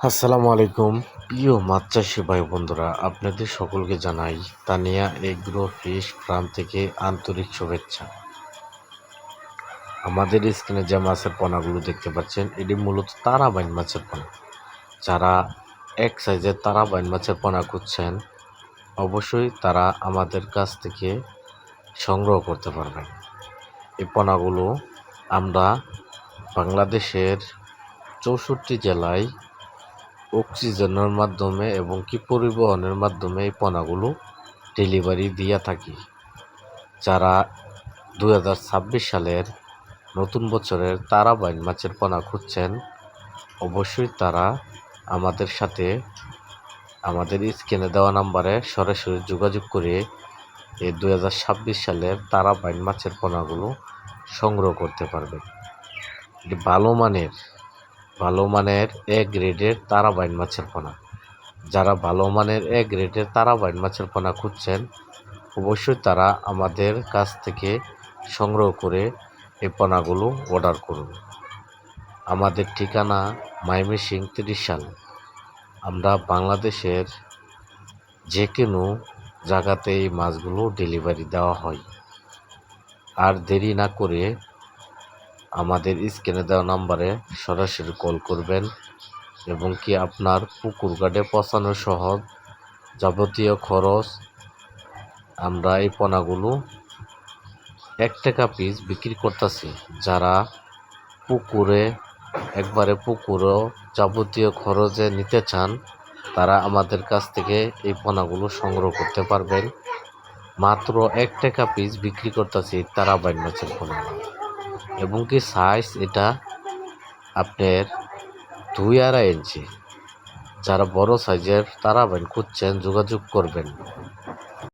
আসসালামু আলাইকুম প্রিয় মাছ চাষি ভাই বন্ধুরা, আপনাদের সকলকে জানাই তানিয়া এগ্রো ফিশ ফার্ম থেকে আন্তরিক শুভেচ্ছা। আমাদের স্ক্রিনে যে মাছের পোনাগুলো দেখতে পাচ্ছেন, এটি মূলত তারাবাইন মাছের পোনা। যারা এক সাইজের তারাবাইন মাছের পোনা খুঁজছেন, অবশ্যই তারা আমাদের কাছ থেকে সংগ্রহ করতে পারবেন। এই পোনাগুলো আমরা বাংলাদেশের 64 জেলায় অক্সিজেনের মাধ্যমে এবং কি পরিবহনের মাধ্যমে এই পোনাগুলো ডেলিভারি দিয়ে থাকি। যারা 2026 সালের নতুন বছরের তারাবাইন মাছের পোনা খুঁজছেন, অবশ্যই তারা আমাদের সাথে আমাদের স্ক্রিনে দেওয়া নাম্বারে সরাসরি যোগাযোগ করে এই 2026 সালের তারাবাইন মাছের পোনাগুলো সংগ্রহ করতে পারবেন। এটি ভালো মানের এ গ্রেডের তারাবাইন মাছের পোনা। যারা ভালো মানের এ গ্রেডের তারাবাইন মাছের পোনা খুঁজছেন, অবশ্যই তারা আমাদের কাছ থেকে সংগ্রহ করে এই পোনাগুলো অর্ডার করুন। আমাদের ঠিকানা ময়মনসিংহ 30 আমরা বাংলাদেশের যে কোনো জায়গাতে এই মাছগুলো ডেলিভারি দেওয়া হয়। আর দেরি না করে আমাদের স্ক্রিনে দেওয়া নাম্বারে সরাসরি কল করবেন এবং কি আপনার পুকুর ঘাটে পৌঁছানো সহ যাবতীয় খরচ আমরা এই পোনাগুলো 1 টাকা পিস বিক্রি করতেছি। যারা পুকুরও যাবতীয় খরচে নিতে চান, তারা আমাদের কাছ থেকে এই পোনাগুলো সংগ্রহ করতে পারবেন। মাত্র 1 টাকা পিস বিক্রি করতেছি তারাবাইন মাছের পোনা, এবং কি সাইজ এটা আপনার 2.5 ইঞ্চি। যারা বড় সাইজের তারাবাইন খুঁজছেন, যোগাযোগ করবেন।